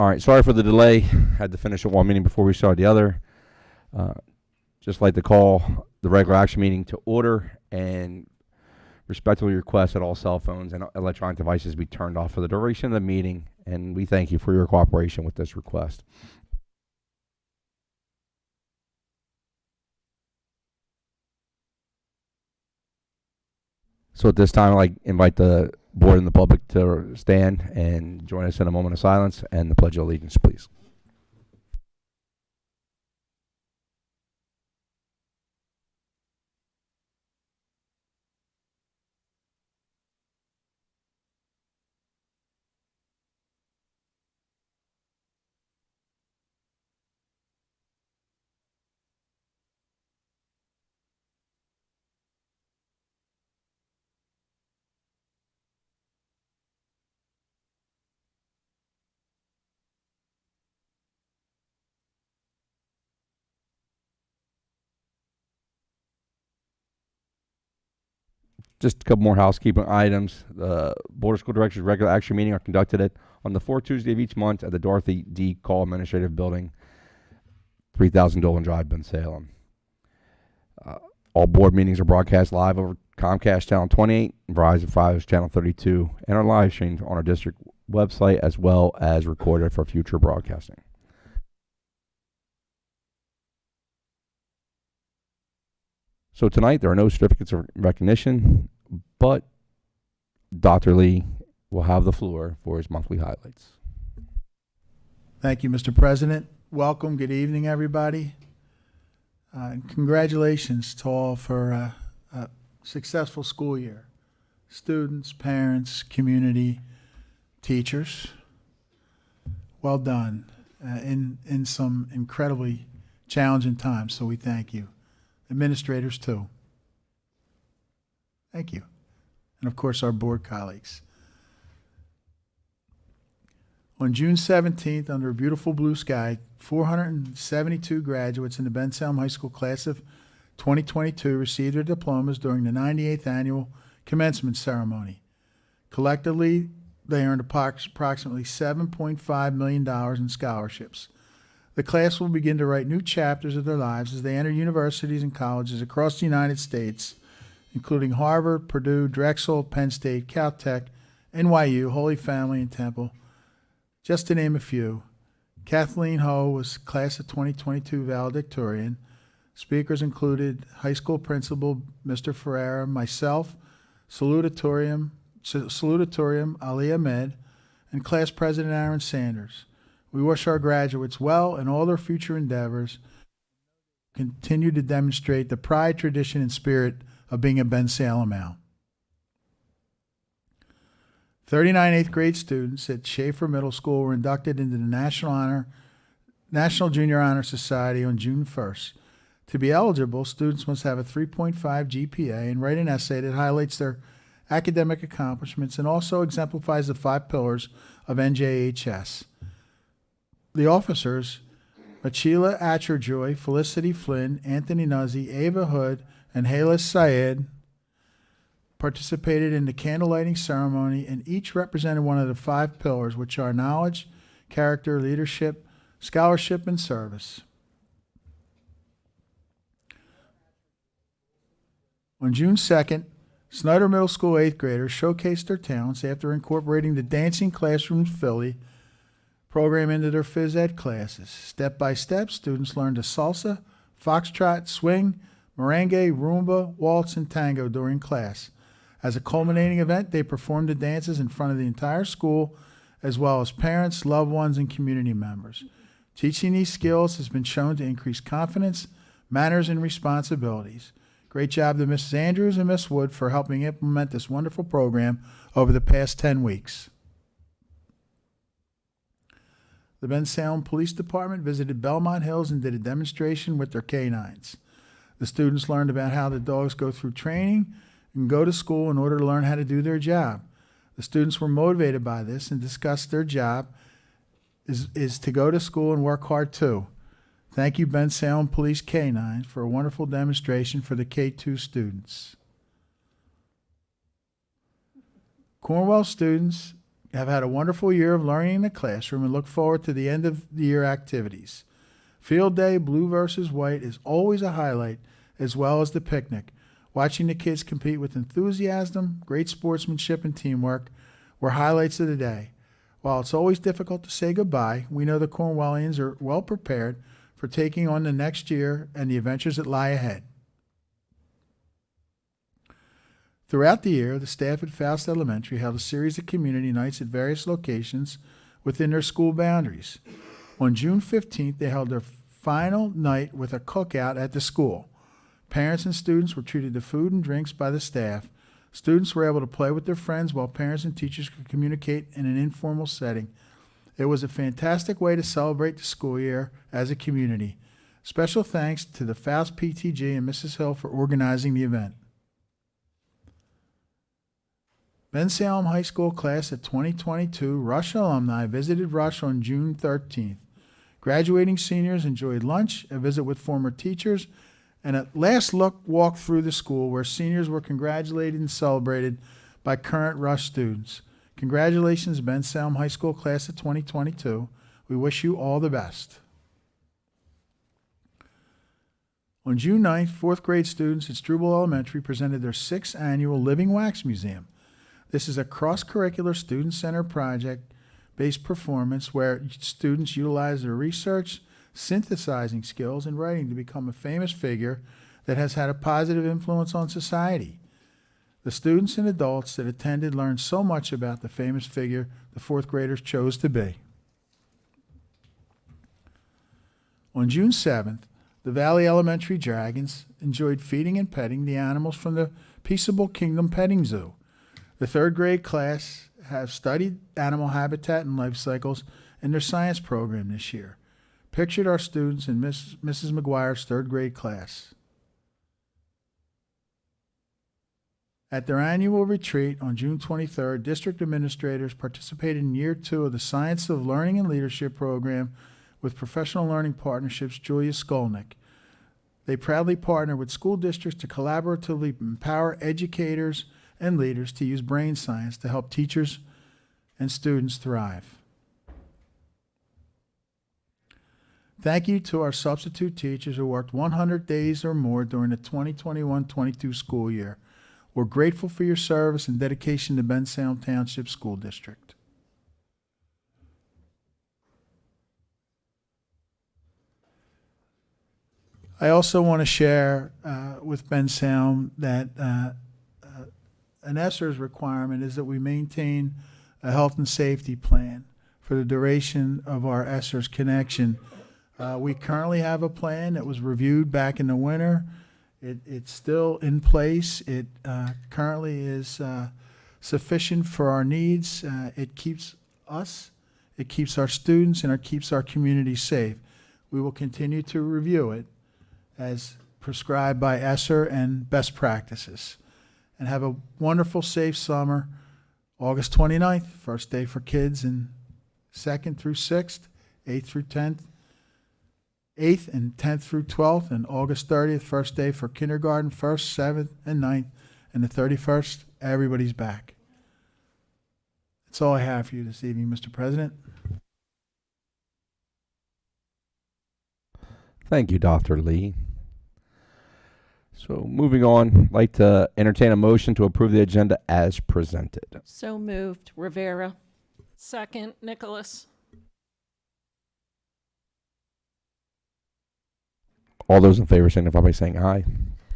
All right, sorry for the delay. Had to finish one meeting before we started the other. Uh, just like to call the regular action meeting to order and respectfully request that all cell phones and electronic devices be turned off for the duration of the meeting, and we thank you for your cooperation with this request. So at this time, I'd like to invite the board and the public to stand and join us in a moment of silence and the Pledge of Allegiance, please. Just a couple more housekeeping items. The Board of School Directors' regular action meeting are conducted on the fourth Tuesday of each month at the Dorothy D. Call Administrative Building, 3000 Dolan Drive, Bensalem. All board meetings are broadcast live over Comcast Channel 28, Verizon 5's Channel 32, and are live streamed on our district website as well as recorded for future broadcasting. So tonight there are no certificates of recognition, but Dr. Lee will have the floor for his monthly highlights. Thank you, Mr. President. Welcome. Good evening, everybody. And congratulations to all for a successful school year. Students, parents, community, teachers. Well done in some incredibly challenging times, so we thank you. Administrators, too. Thank you. And, of course, our board colleagues. On June 17th, under a beautiful blue sky, 472 graduates in the Bensalem High School class of 2022 received their diplomas during the 98th annual commencement ceremony. Collectively, they earned approximately $7.5 million in scholarships. The class will begin to write new chapters of their lives as they enter universities and colleges across the United States, including Harvard, Purdue, Drexel, Penn State, Caltech, NYU, Holy Family, and Temple, just to name a few. Kathleen Ho was class of 2022 valedictorian. Speakers included high school principal Mr. Ferreira, myself, salutatorium Ali Ahmed, and class president Aaron Sanders. We wish our graduates well in all their future endeavors. Continue to demonstrate the pride, tradition, and spirit of being a Bensalem. 39 eighth grade students at Schaefer Middle School were inducted into the National Junior Honor Society on June 1st. To be eligible, students must have a 3.5 GPA and write an essay that highlights their academic accomplishments and also exemplifies the 5 pillars of NJHS. The officers, Achila Atcherjoy, Felicity Flynn, Anthony Nuzzi, Ava Hood, and Halis Syed, participated in the candlelighting ceremony and each represented one of the 5 pillars, which are knowledge, character, leadership, scholarship, and service. On June 2nd, Snyder Middle School 8th graders showcased their talents after incorporating the Dancing Classroom Philly program into their phys ed classes. Step by step, students learned the salsa, foxtrot, swing, merengue, rumba, waltz, and tango during class. As a culminating event, they performed the dances in front of the entire school, as well as parents, loved ones, and community members. Teaching these skills has been shown to increase confidence, manners, and responsibilities. Great job to Mrs. Andrews and Miss Wood for helping implement this wonderful program over the past 10 weeks. The Bensalem Police Department visited Belmont Hills and did a demonstration with their canines. The students learned about how the dogs go through training and go to school in order to learn how to do their job. The students were motivated by this and discussed their job is to go to school and work hard too. Thank you, Bensalem Police Canines, for a wonderful demonstration for the K-2 students. Cornwall students have had a wonderful year of learning in the classroom and look forward to the end of the year activities. Field day, blue versus white, is always a highlight, as well as the picnic. Watching the kids compete with enthusiasm, great sportsmanship, and teamwork were highlights of the day. While it's always difficult to say goodbye, we know the Cornwallians are well prepared for taking on the next year and the adventures that lie ahead. Throughout the year, the staff at Faust Elementary held a series of community nights at various locations within their school boundaries. On June 15th, they held their final night with a cookout at the school. Parents and students were treated to food and drinks by the staff. Students were able to play with their friends while parents and teachers could communicate in an informal setting. It was a fantastic way to celebrate the school year as a community. Special thanks to the Faust PTG and Mrs. Hill for organizing the event. Ben Salem High School class of 2022 Rush alumni visited Rush on June 13th. Graduating seniors enjoyed lunch, a visit with former teachers, and a last look walk through the school where seniors were congratulated and celebrated by current Rush students. Congratulations, Ben Salem High School class of 2022. We wish you all the best. On June 9th, fourth grade students at Struble Elementary presented their 6th annual Living Wax Museum. This is a cross-curricular student-centered project-based performance where students utilize their research, synthesizing skills, and writing to become a famous figure that has had a positive influence on society. The students and adults that attended learned so much about the famous figure the fourth graders chose to be. On June 7th, the Valley Elementary Dragons enjoyed feeding and petting the animals from the Peaceable Kingdom Petting Zoo. The third grade class have studied animal habitat and life cycles in their science program this year. Pictured our students in Mrs. McGuire's third grade class. At their annual retreat on June 23rd, district administrators participated in year 2 of the Science of Learning and Leadership program with Professional Learning Partnerships Julia Skolnick. They proudly partner with school districts to collaboratively empower educators and leaders to use brain science to help teachers and students thrive. Thank you to our substitute teachers who worked 100 days or more during the 2021-22 school year. We're grateful for your service and dedication to Ben Salem Township School District. I also want to share with Ben Salem that an ESSER's requirement is that we maintain a health and safety plan for the duration of our ESSER's connection. We currently have a plan that was reviewed back in the winter. It's still in place. It currently is sufficient for our needs. It keeps us, it keeps our students, and it keeps our community safe. We will continue to review it as prescribed by ESSER and best practices. And have a wonderful, safe summer. August 29th, first day for kids in 2nd through 6th, 8th through 10th, 8th and 10th through 12th, and August 30th, first day for kindergarten, 1st, 7th, and 9th, and the 31st, everybody's back. That's all I have for you this evening, Mr. President. Thank you, Dr. Lee. So moving on, I'd like to entertain a motion to approve the agenda as presented. So moved. Rivera. Second, Nicholas. All those in favor signify by saying aye.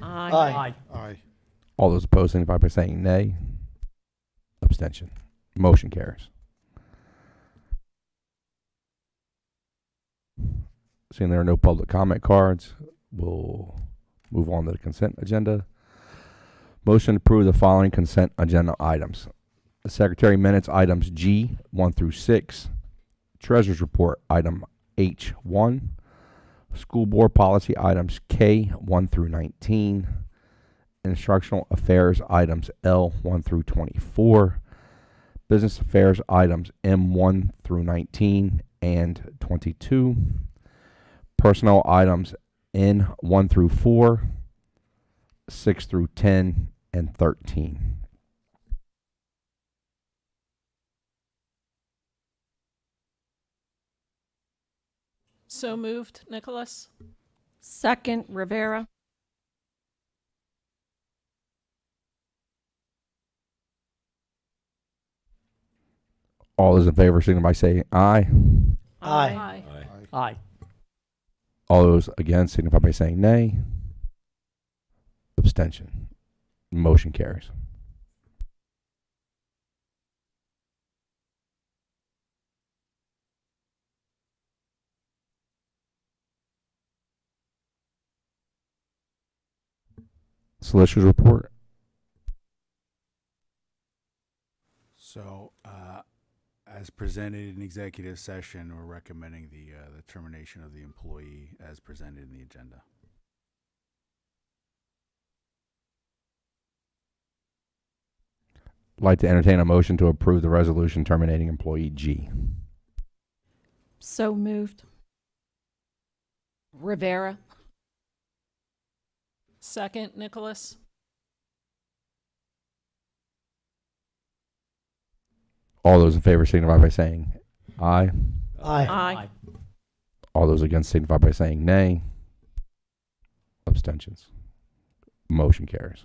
Aye. Aye. All those opposed signify by saying nay. Abstention. Motion carries. Seeing there are no public comment cards, we'll move on to the consent agenda. Motion to approve the following consent agenda items. The Secretary Minutes items G 1 through 6. Treasurer's Report item H1. School Board Policy items K 1 through 19. Instructional Affairs items L 1 through 24. Business Affairs items M 1 through 19 and 22. Personnel items N 1 through 4, 6 through 10, and 13. So moved, Nicholas. Second, Rivera. All those in favor signify by saying aye. Aye. Aye. All those against signify by saying nay. Abstention. Motion carries. Solicitor's report. So, as presented in executive session, we're recommending the termination of the employee as presented in the agenda. Like to entertain a motion to approve the resolution terminating employee G. So moved. Rivera. Second, Nicholas. All those in favor signify by saying aye. Aye. All those against signify by saying nay. Abstentions. Motion carries.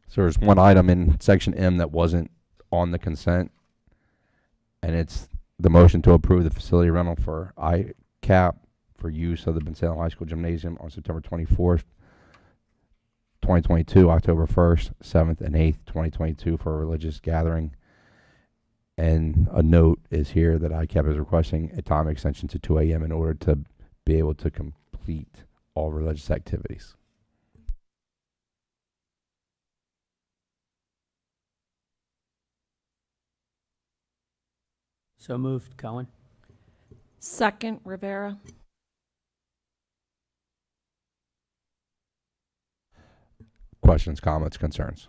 So there's one item in section M that wasn't on the consent, and it's the motion to approve the facility rental for ICAP for use of the Bensalem High School Gymnasium on September 24th, 2022, October 1st, 7th, and 8th, 2022 for a religious gathering. And a note is here that ICAP is requesting a time extension to 2 a.m. in order to be able to complete all religious activities. So moved, Cohen. Second, Rivera. Questions, comments, concerns?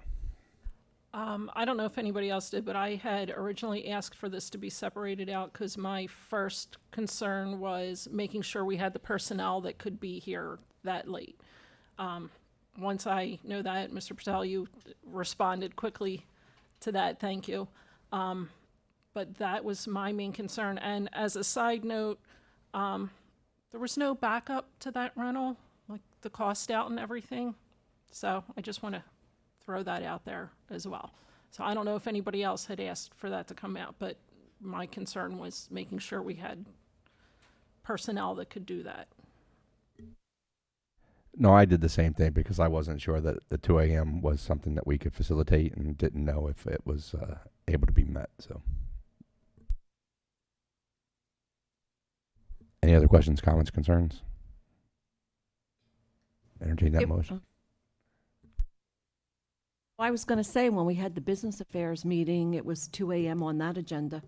I don't know if anybody else did, but I had originally asked for this to be separated out because my first concern was making sure we had the personnel that could be here that late. Once I know that, Mr. Patel, you responded quickly to that. Thank you. But that was my main concern. And as a side note, there was no backup to that rental, like the cost out and everything. So I just want to throw that out there as well. So I don't know if anybody else had asked for that to come out, but my concern was making sure we had personnel that could do that. No, I did the same thing because I wasn't sure that the 2 a.m. was something that we could facilitate and didn't know if it was able to be met. So, any other questions, comments, concerns? Entertain that motion. I was going to say, when we had the business affairs meeting, it was 2 a.m. on that agenda.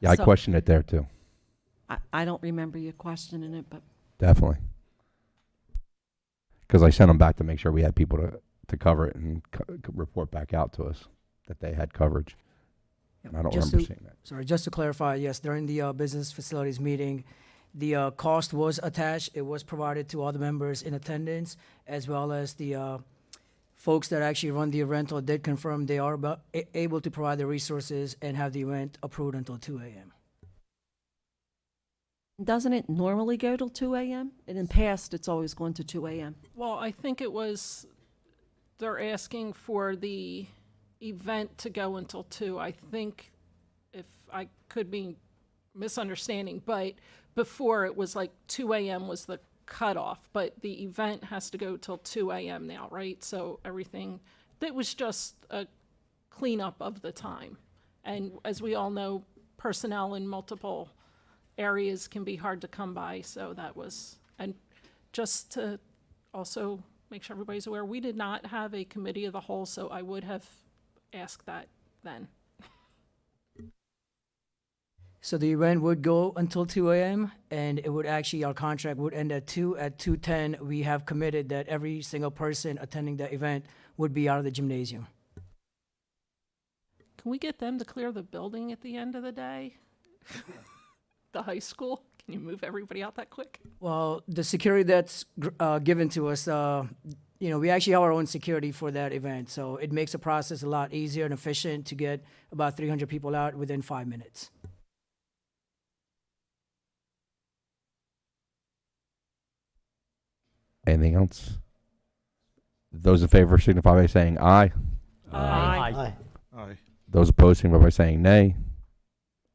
Yeah, I So- questioned it there too. I don't remember you questioning it, but Definitely. Because I sent them back to make sure we had people to cover it and report back out to us that they had coverage. And I don't Just remember to- seeing that. Sorry, just to clarify, yes, during the business facilities meeting, the cost was attached. It was provided to all the members in attendance, as well as the folks that actually run the rental did confirm they are able to provide the resources and have the event approved until 2 a.m. doesn't it normally go till 2 a.m.? And in the past, it's always gone to 2 a.m. Well, I think it was, they're asking for the event to go until 2. I think, if I could be misunderstanding, but before it was like 2 a.m. was the cutoff, but the event has to go till 2 a.m. now, right? So everything, that was just a cleanup of the time. And as we all know, personnel in multiple areas can be hard to come by, so that was, and just to also make sure everybody's aware, we did not have a committee of the whole, so I would have asked that then. So the event would go until 2 a.m., and it would actually, our contract would end at 2. At 2:10, we have committed that every single person attending the event would be out of the gymnasium. Can we get them to clear the building at the end of the day? The high school? Can you move everybody out that quick? Well, the security that's given to us, we actually have our own security for that event, so it makes the process a lot easier and efficient to get about 300 people out within 5 minutes. Anything else? Those in favor signify by saying aye. Aye. Aye. Those opposed signify by saying nay.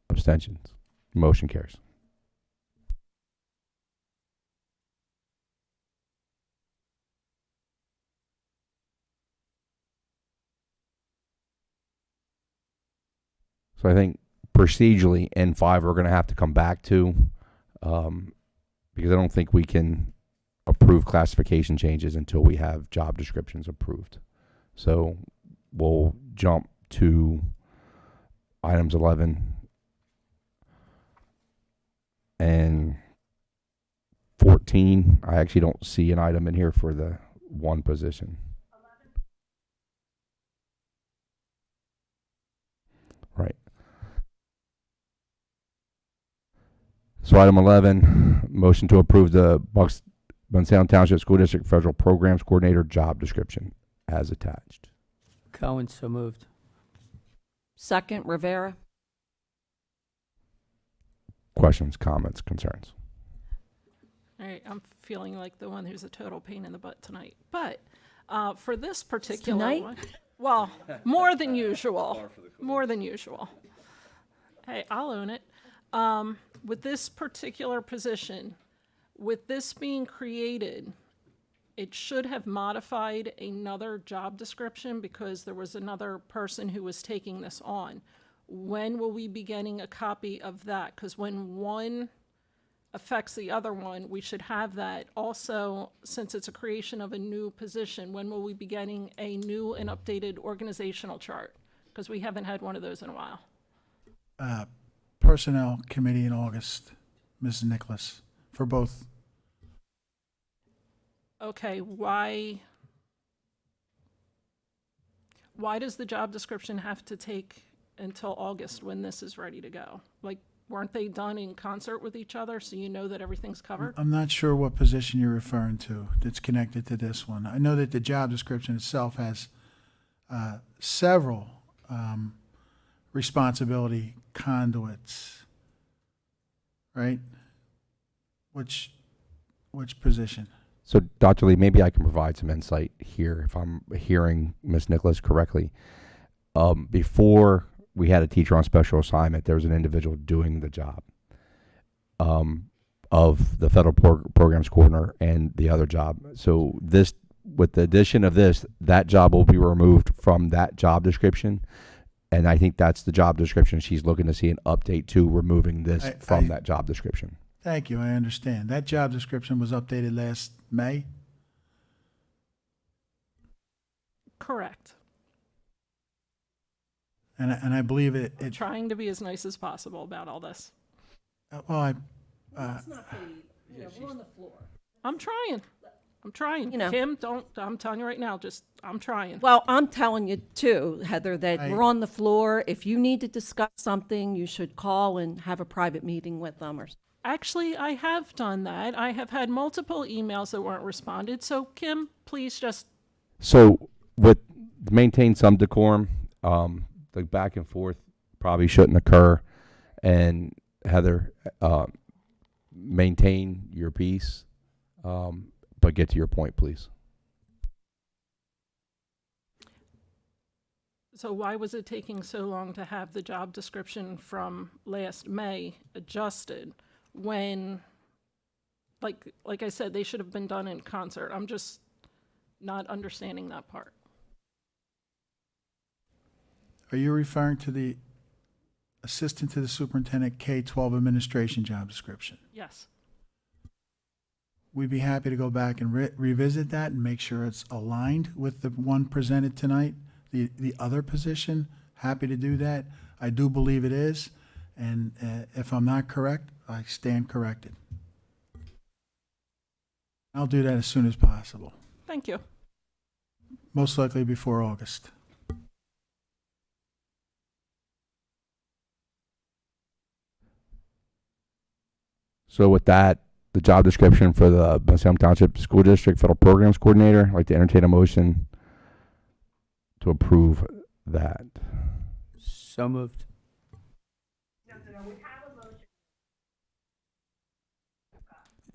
Abstentions. Motion carries. So I think procedurally, N5 we're going to have to come back to, because I don't think we can approve classification changes until we have job descriptions approved. So we'll jump to items 11 and 14. I actually don't see an item in here for the one position. Right. So item 11, motion to approve the Salem Township School District Federal Programs Coordinator job description as attached. Cohen, so moved. Second, Rivera. Questions, comments, concerns? All right, I'm feeling like the one who's a total pain in the butt tonight. But for this particular tonight? one, well, more than usual. More than usual. Hey, I'll own it. With this particular position, with this being created, it should have modified another job description because there was another person who was taking this on. When will we be getting a copy of that? Because when one affects the other one, we should have that. Also, since it's a creation of a new position, when will we be getting a new and updated organizational chart? Because we haven't had one of those in a while. Personnel Committee in August, Mrs. Nicholas, for both. Okay, why does the job description have to take until August when this is ready to go? Like, weren't they done in concert with each other so you know that everything's covered? I'm not sure what position you're referring to that's connected to this one. I know that the job description itself has several responsibility conduits, right? Which position? So, Dr. Lee, maybe I can provide some insight here if I'm hearing Ms. Nicholas correctly. Before we had a teacher on special assignment, there was an individual doing the job of the federal programs coordinator and the other job. So this, with the addition of this, that job will be removed from that job description. And I think that's the job description she's looking to see an update to, removing this from that job description. Thank you, I understand. That job description was updated last May? Correct. And I believe it, Trying to be as nice as possible about all this. well, I'm trying. You know. Kim, I'm telling you right now, I'm trying. Well, I'm telling you too, Heather, that I- we're on the floor. If you need to discuss something, you should call and have a private meeting with them or Actually, I have done that. I have had multiple emails that weren't responded. So, Kim, please just, So, with maintain some decorum, the back and forth probably shouldn't occur. And Heather, maintain your peace, but get to your point, please. so why was it taking so long to have the job description from last May adjusted when, like I said, they should have been done in concert? I'm just not understanding that part. are you referring to the Assistant to the Superintendent K-12 Administration job description? Yes. We'd be happy to go back and revisit that and make sure it's aligned with the one presented tonight. The other position, happy to do that. I do believe it is, and if I'm not correct, I stand corrected. I'll do that as soon as possible, Thank you. most likely before August. So with that, the job description for the Bensalem Township School District Federal Programs Coordinator, I'd like to entertain a motion to approve that. So moved.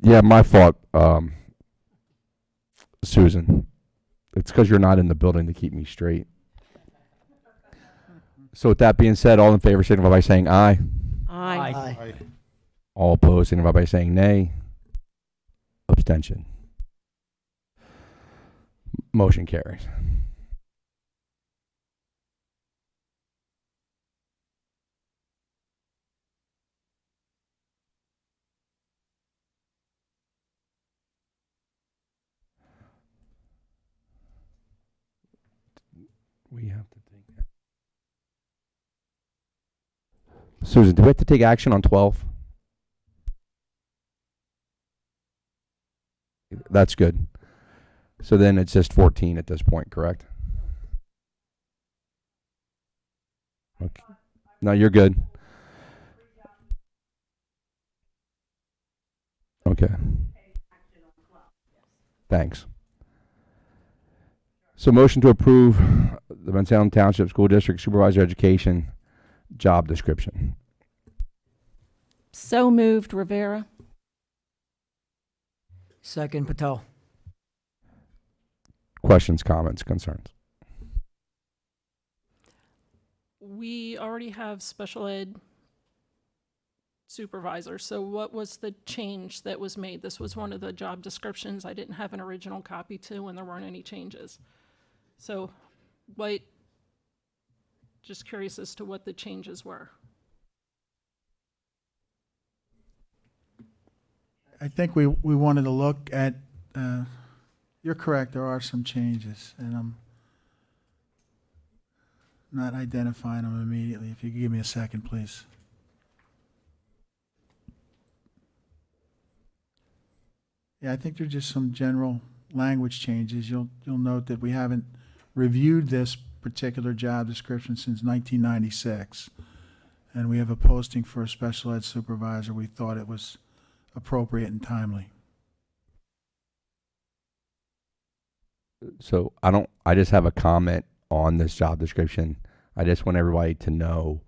Yeah, my fault, Susan. It's because you're not in the building to keep me straight. So with that being said, all in favor signify by saying aye. Aye. All opposed signify by saying nay. Abstention. Motion carries. We have to take that. Susan, do we have to take action on 12? That's good. So then it's just 14 at this point, correct? Okay. No, you're good. Okay. Thanks. So motion to approve the Bensalem Township School District Supervisor Education job description. So moved, Rivera. Second, Patel. Questions, comments, concerns? We already have special ed supervisor, so what was the change that was made? This was one of the job descriptions I didn't have an original copy to, and there weren't any changes. So what, just curious as to what the changes were. I think we wanted to look at, you're correct, there are some changes, and I'm not identifying them immediately. If you could give me a second, please. Yeah, I think there's just some general language changes. You'll note that we haven't reviewed this particular job description since 1996, and we have a posting for a special ed supervisor. We thought it was appropriate and timely. So I just have a comment on this job description. I just want everybody to know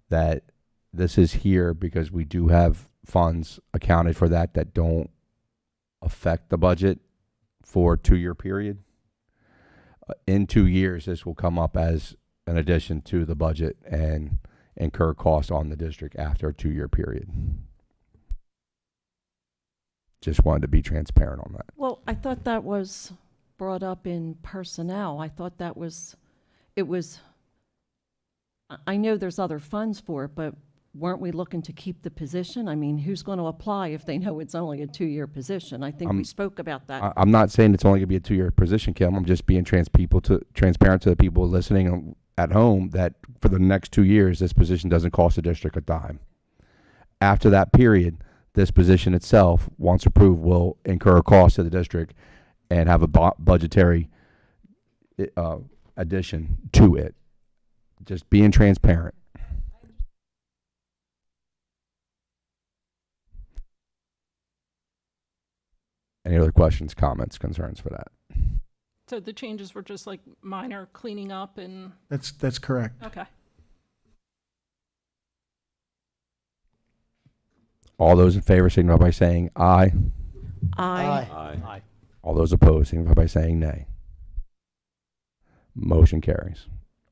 that this is here because we do have funds accounted for that don't affect the budget for a 2-year period. In 2 years, this will come up as an addition to the budget and incur cost on the district after a 2-year period. Just wanted to be transparent on that. Well, I thought that was brought up in personnel. I thought that was, I know there's other funds for it, but weren't we looking to keep the position? I mean, who's going to apply if they know it's only a 2-year position? I think we spoke about that. I'm not saying it's only going to be a 2-year position, Kim. I'm just being transparent to the people listening at home that for the next 2 years, this position doesn't cost the district a dime. After that period, this position itself, once approved, will incur a cost to the district and have a budgetary addition to it. Just being transparent. Any other questions, comments, concerns for that? So the changes were just like minor cleaning up and, That's correct. okay. All those in favor signify by saying aye. Aye. Aye. All those opposed signify by saying nay. Motion carries.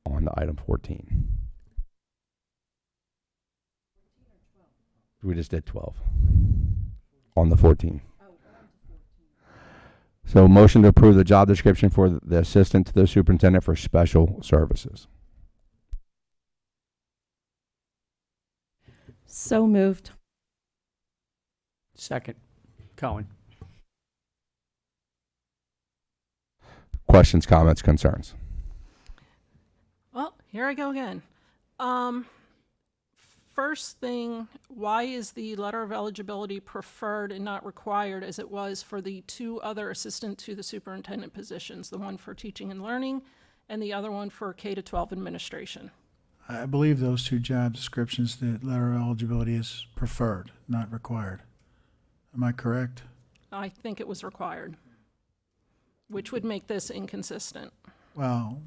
On to item 14. We just did 12. On the 14. So motion to approve the job description for the assistant to the superintendent for special services. So moved. Second, Cohen. Questions, comments, concerns? Well, here I go again. First thing, why is the letter of eligibility preferred and not required as it was for the 2 other assistant to the superintendent positions, the one for teaching and learning and the other one for K-12 administration? I believe those 2 job descriptions, the letter of eligibility is preferred, not required. Am I correct? I think it was required, which would make this inconsistent. Well,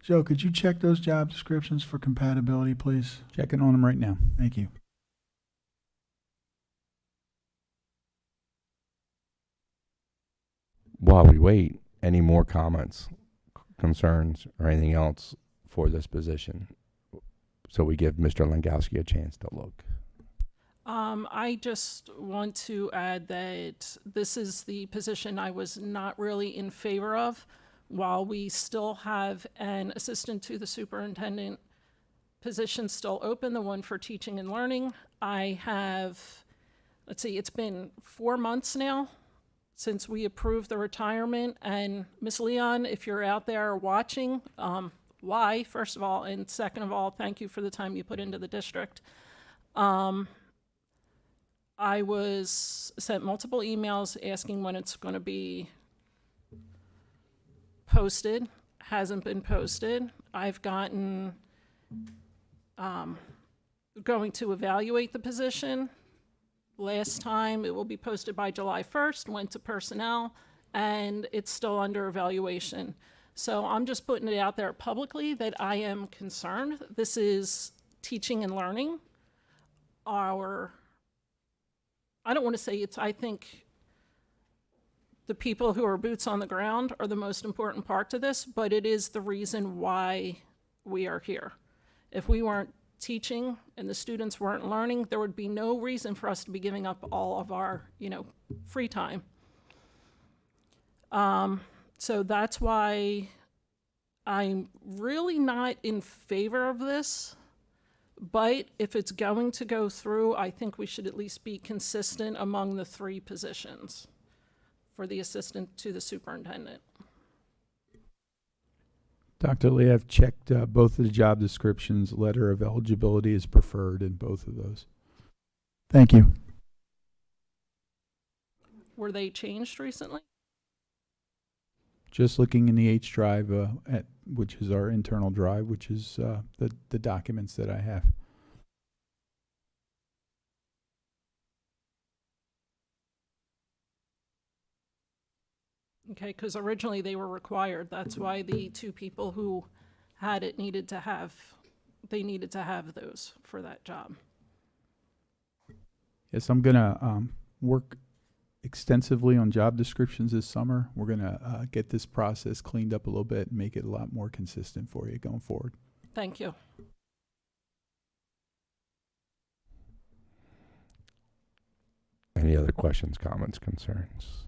Joe, could you check those job descriptions for compatibility, please? Checking on them right now. Thank you. While we wait, any more comments, concerns, or anything else for this position? So we give Mr. Langowski a chance to look. I just want to add that this is the position I was not really in favor of. While we still have an assistant to the superintendent position still open, the one for teaching and learning, I have, let's see, it's been 4 months now since we approved the retirement. And Ms. Leon, if you're out there watching, why, first of all, and second of all, thank you for the time you put into the district. I was sent multiple emails asking when it's going to be posted. Hasn't been posted. I've gotten going to evaluate the position. Last time it will be posted by July 1st, went to personnel, and it's still under evaluation. So I'm just putting it out there publicly that I am concerned. This is teaching and learning. I don't want to say it's, I think the people who are boots on the ground are the most important part to this, but it is the reason why we are here. If we weren't teaching and the students weren't learning, there would be no reason for us to be giving up all of our, free time. So that's why I'm really not in favor of this. But if it's going to go through, I think we should at least be consistent among the 3 positions for the assistant to the superintendent. Dr. Lee, I've checked both of the job descriptions. Letter of eligibility is preferred in both of those. Thank you. Were they changed recently? Just looking in the H drive, which is our internal drive, which is the documents that I have. Okay, because originally they were required. That's why the 2 people who had it needed to have those for that job. Yes, I'm gonna work extensively on job descriptions this summer. We're gonna get this process cleaned up a little bit and make it a lot more consistent for you going forward. Thank you. Any other questions, comments, concerns?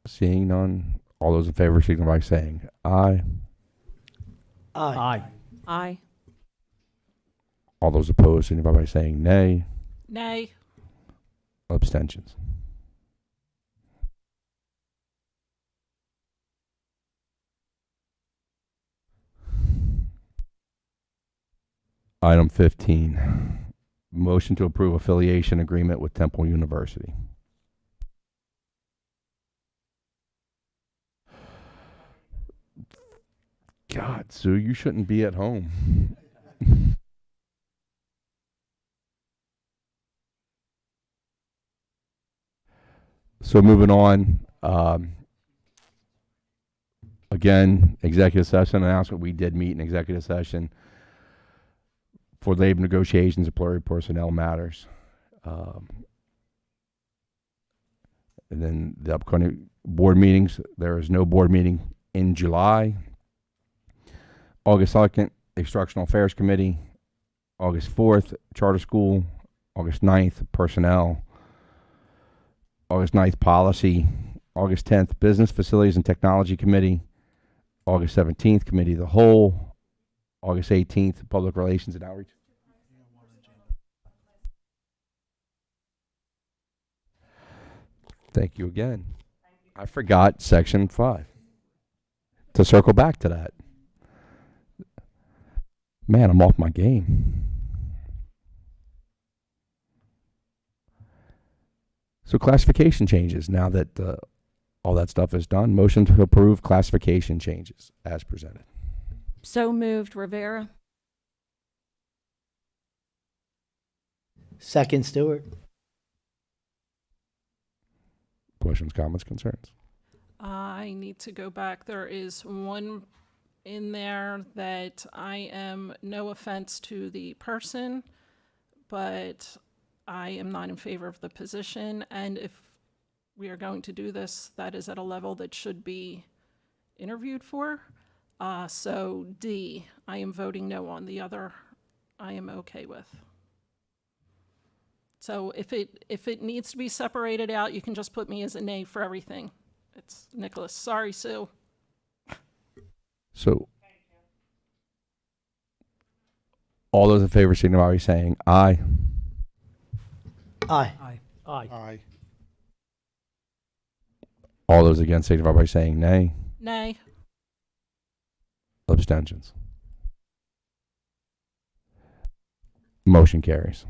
Seeing none, all those in favor signify by saying aye. Aye. Aye. All those opposed signify by saying nay. Nay. Abstentions. Item 15, motion to approve affiliation agreement with Temple University. God, Sue, you shouldn't be at home. So moving on, again, executive session announcement. We did meet in executive session for labor negotiations, employee personnel matters. And then the upcoming board meetings. There is no board meeting in July. August 2nd, Instructional Affairs Committee. August 4th, Charter School. August 9th, Personnel. August 9th, Policy. August 10th, Business, Facilities, and Technology Committee. August 17th, Committee of the Whole. August 18th, Public Relations and Outreach. Thank you again. I forgot Section 5. To circle back to that. Man, I'm off my game. So classification changes, now that all that stuff is done. Motion to approve classification changes as presented. So moved, Rivera. Second, Stewart. Questions, comments, concerns? I need to go back. There is one in there that I am, no offense to the person, but I am not in favor of the position. And if we are going to do this, that is at a level that should be interviewed for. So D, I am voting no on. The other, I am okay with. So if it needs to be separated out, you can just put me as a nay for everything. It's Nicholas. Sorry, Sue. So, all those in favor signify by saying aye. Aye. Aye. Aye. Aye. All those against signify by saying nay. Nay. Abstentions. Motion carries.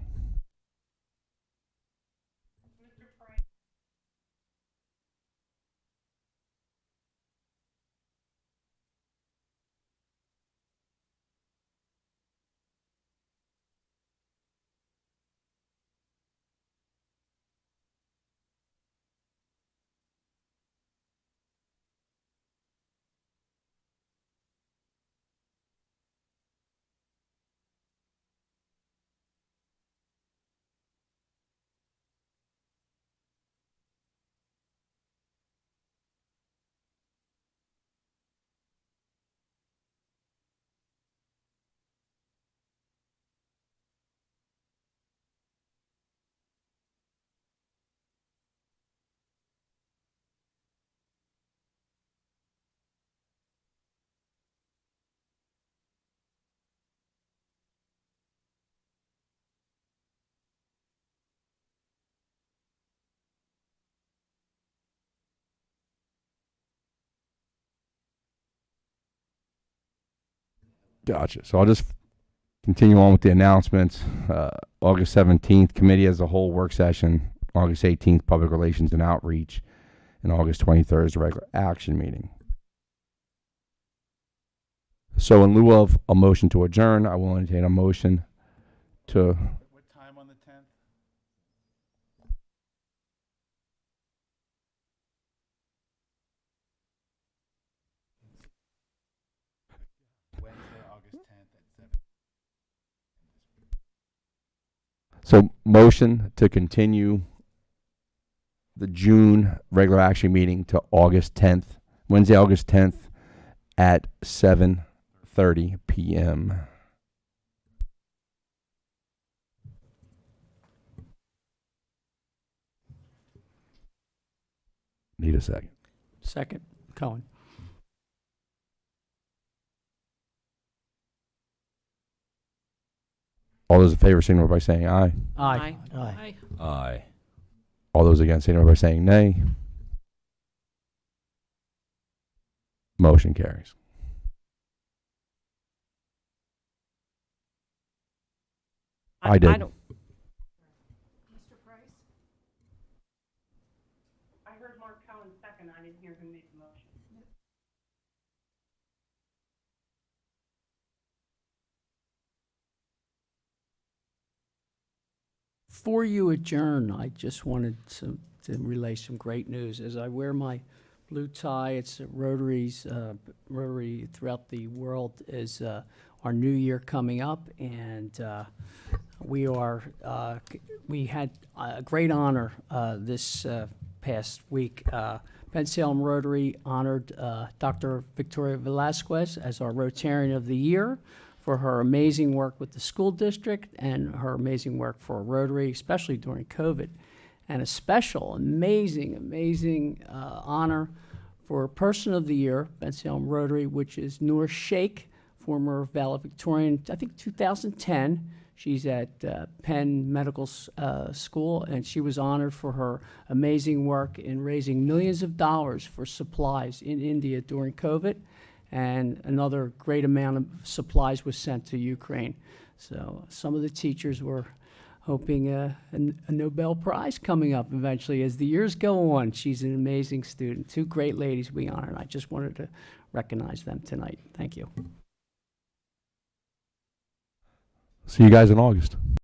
Gotcha. So I'll just continue on with the announcements. August 17th, committee as a whole work session. August 18th, public relations and outreach. And August 23rd is the regular action meeting. So in lieu of a motion to adjourn, I will entertain a motion to... What time on the 10th? Wednesday, August 10th at 7. So motion to continue the June regular action meeting to August 10th, Wednesday, August 10th at 7:30 p.m. Need a second. Second, Cohen. All those in favor signify by saying aye. Aye. Aye. Aye. All those against signify by saying nay. Motion carries. I did. I don't, Mr. Price? I heard Mark Cohen second. I didn't hear who made the motion. Before you adjourn, I just wanted to relay some great news. As I wear my blue tie, it's Rotary throughout the world is our new year coming up, and we had a great honor this past week. Penn Salem Rotary honored Dr. Victoria Velasquez as our Rotarian of the Year for her amazing work with the school district and her amazing work for Rotary, especially during COVID. And a special, amazing honor for Person of the Year, Penn Salem Rotary, which is Noor Sheikh, former valedictorian, I think 2010. She's at Penn Medical School, and she was honored for her amazing work in raising millions of dollars for supplies in India during COVID. And another great amount of supplies was sent to Ukraine. So some of the teachers were hoping a Nobel Prize coming up eventually as the years go on. She's an amazing student. Two great ladies we honor, and I just wanted to recognize them tonight. Thank you. See you guys in August.